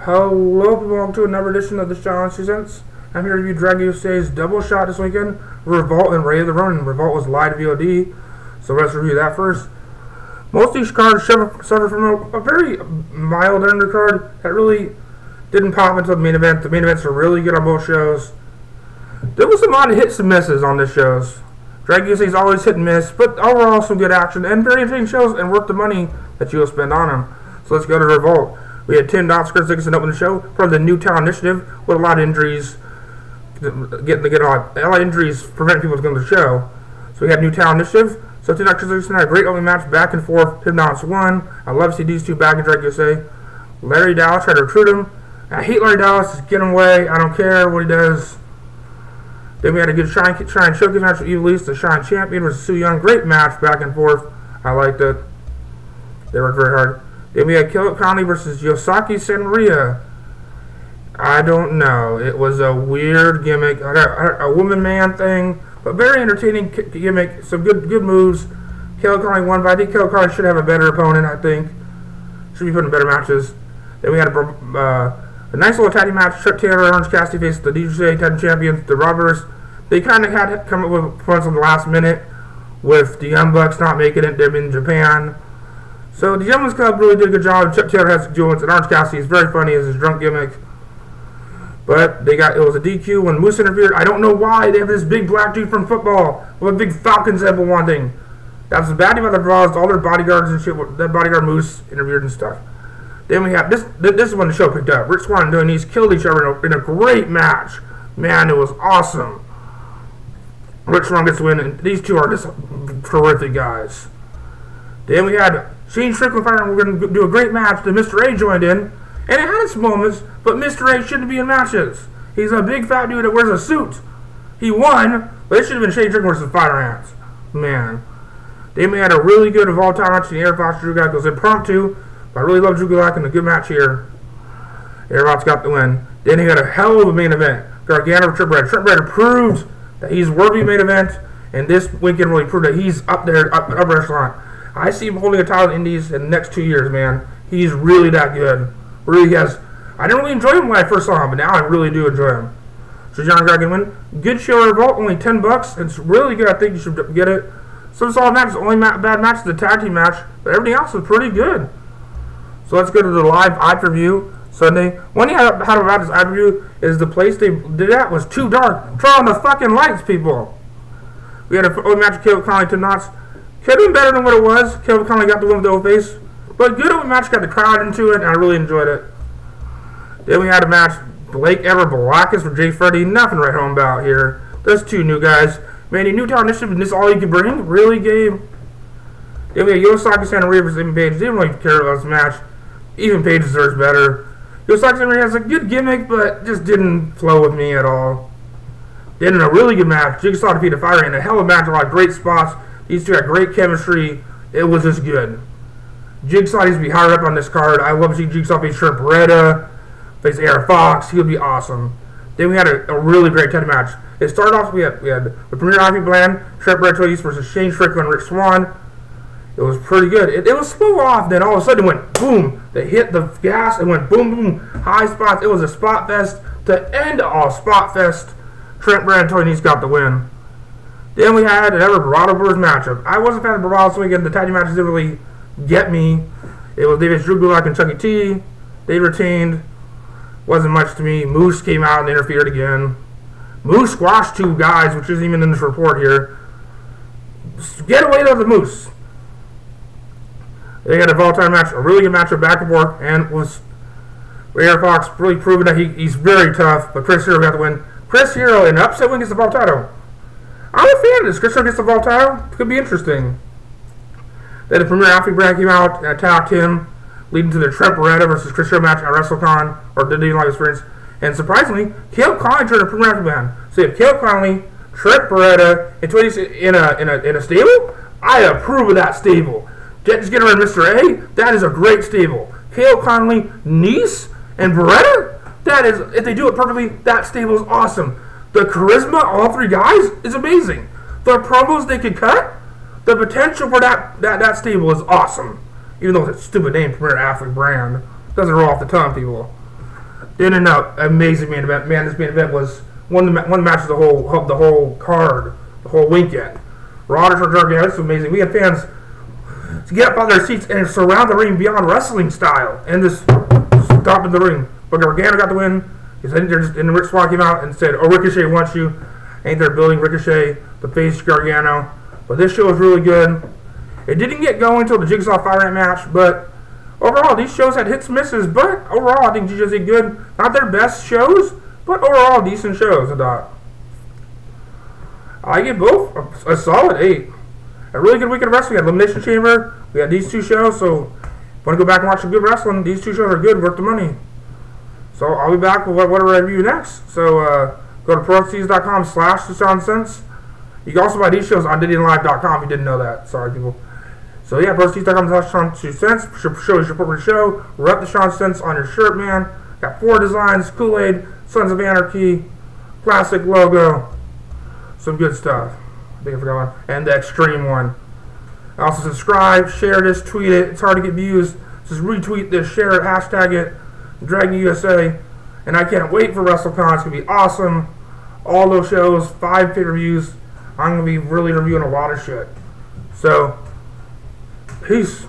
Hello people, welcome to another edition of the Challenge Seasons. I'm here to review DGUSA's Double Shot this weekend, Revolt and Raid the Ronin. Revolt was live VOD, so let's review that first. Most of these cards suffer from a very mild undercard that really didn't pop into the main event. The main events are really good on both shows. There was a lot of hits and misses on this shows. DGUSA is always hit and miss, but overall some good action and very entertaining shows and worth the money that you'll spend on them. So let's go to Revolt. We had Tim Dots, Chris Dickinson open the show for the Newtown Initiative with a lot of injuries. A lot of injuries prevent people from coming to the show. So we had Newtown Initiative. So Tim Dots, Chris Dickinson had a great opening match, back and forth. Tim Dots won. I love to see these two back in DGUSA. Larry Dallas tried to recruit him. I hate Larry Dallas. Just get him away. I don't care what he does. Then we had a good Shine Showcase match with Evil East, the Shine Champion versus Sue Young. Great match, back and forth. I liked it. They worked very hard. Then we had Kill It Conley versus Yosaki San Maria. I don't know. It was a weird gimmick. A woman-man thing, but very entertaining gimmick. Some good moves. Kill It Conley won, but I think Kill It Conley should have a better opponent, I think. Should be put in better matches. Then we had a nice little tag team match. Trip Taylor and Orange Cassidy faced the DGUSA Tag Team Champions, the Robbers. They kind of had to come up with points on the last minute with the Young Bucks not making it. They've been in Japan. So the Gentleman's Club really did a good job. Chuck Taylor has Julians and Orange Cassidy is very funny as his drunk gimmick. But it was a DQ when Moose interfered. I don't know why they have this big black dude from football with a big Falcons emblem wanting. That's the bad thing about the Brawls. All their bodyguards and shit. That bodyguard Moose interfered and stuff. Then we have this is when the show picked up. Rich Swann and Doing these killed each other in a great match. Man, it was awesome. Rich Swann gets the win, and these two are just terrific guys. Then we had Shane Strickland fighting. We're going to do a great match. Then Mr. A joined in, and it had its moments, but Mr. A shouldn't be in matches. He's a big fat dude that wears a suit. He won, but it should have been Shane Strickland versus Fire Ants. Man. Then we had a really good volatile match. The Air Fox Drew Gulak was impromptu, but I really love Drew Gulak in a good match here. Air Fox got the win. Then he had a hell of a main event. Gargano Trip Red. Trip Red proved that he's worthy main event, and this weekend really proved that he's up there, upper echelon. I see him holding a title in the Indies in the next 2 years, man. He's really that good. Really has. I didn't really enjoy him when I first saw him, but now I really do enjoy him. So John Gargan win. Good show Revolt, only $10. It's really good. I think you should get it. Some solid matches. Only bad match is the tag team match, but everything else was pretty good. So let's go to the live eye-per-view Sunday. One thing I had about this eye-per-view is the place they did that was too dark. Turn on the fucking lights, people. We had a match of Kill Conley, Tim Knots. Could have been better than what it was. Kill Conley got the win with the old face. But good open match, got the crowd into it, and I really enjoyed it. Then we had a match, Blake Everett-Blackus for Jay Freddy. Nothing right home about here. Those two new guys. Man, the Newtown Initiative, and this is all you could bring? Really, Gabe? Then we had Yosaki Santa Maria versus Even Page. Didn't really care about this match. Even Page deserves better. Yosaki Santa Maria has a good gimmick, but just didn't flow with me at all. Then in a really good match, Jigsaw defeated Fire in a hell of a match, a lot of great spots. These two had great chemistry. It was just good. Jigsaw needs to be higher up on this card. I love to see Jigsaw face Trent Beretta, face Air Fox. He would be awesome. Then we had a really great tag match. It started off, we had the Premier Ivy Bland, Trent Beretta versus Shane Strickland and Rich Swann. It was pretty good. It was slow off, then all of a sudden it went boom. They hit the gas, it went boom, boom. High spots. It was a spot fest. To end all spot fest, Trent Beretta got the win. Then we had another Bravado Brewers matchup. I wasn't a fan of Bravado this weekend. The tag team matches didn't really get me. It was Davis Drew Gulak and Chucky T. They retained. Wasn't much to me. Moose came out and interfered again. Moose squashed two guys, which isn't even in this report here. Get away to the Moose. They had a volatile match, a really good matchup back and forth, and was Air Fox really proving that he's very tough, but Chris Hero got the win. Chris Hero in an upset win gets the vault title. I'm a fan of this. Chris Hero gets the vault title. It could be interesting. Then the Premier Athlete brand came out and attacked him, leading to the Trent Beretta versus Chris Hero match at WrestleCon, or the Disney Live Experience. And surprisingly, Kill Conley turned a Premier Athlete brand. So you have Kill Conley, Trent Beretta, and 20 in a stable? I approve of that stable. Just get around Mr. A. That is a great stable. Kill Conley, Nice, and Beretta? That is, if they do it perfectly, that stable is awesome. The charisma, all three guys, is amazing. The promos they could cut, the potential for that stable is awesome. Even though it's a stupid name, Premier Athlete brand. Doesn't roll off the tongue, people. In and out, amazing main event. Man, this main event was one match of the whole card, the whole weekend. Ronin for Gargano, this was amazing. We had fans to get up on their seats and surround the ring beyond wrestling style, and just stop in the ring. But Gargano got the win. He's in there, and Rick Swan came out and said, "Oh, Ricochet wants you." Ain't there building Ricochet, the face Gargano. But this show was really good. It didn't get going until the Jigsaw Fire Ant match, but overall, these shows had hits and misses. But overall, I think DGUSA did good. Not their best shows, but overall, decent shows, I thought. I give both a solid 8. A really good weekend of wrestling. We had Elimination Chamber. We had these two shows, so if you want to go back and watch some good wrestling, these two shows are good, worth the money. So I'll be back with what I review next. So go to proceeds.com/2soundsense. You can also buy these shows on DiddyandLive.com if you didn't know that. Sorry, people. So yeah, proceeds.com/2cents. Show your support for the show. Rep the Sean Sense on your shirt, man. Got 4 designs: Kool-Aid, Sons of Anarchy, classic logo. Some good stuff. I think I forgot one. And the extreme one. Also subscribe, share this, tweet it. It's hard to get views. Just retweet this, share it, hashtag it. DGUSA. And I can't wait for WrestleCon. It's going to be awesome. All those shows, 5 pay-per-views. I'm going to be really reviewing a lot of shit. So, peace.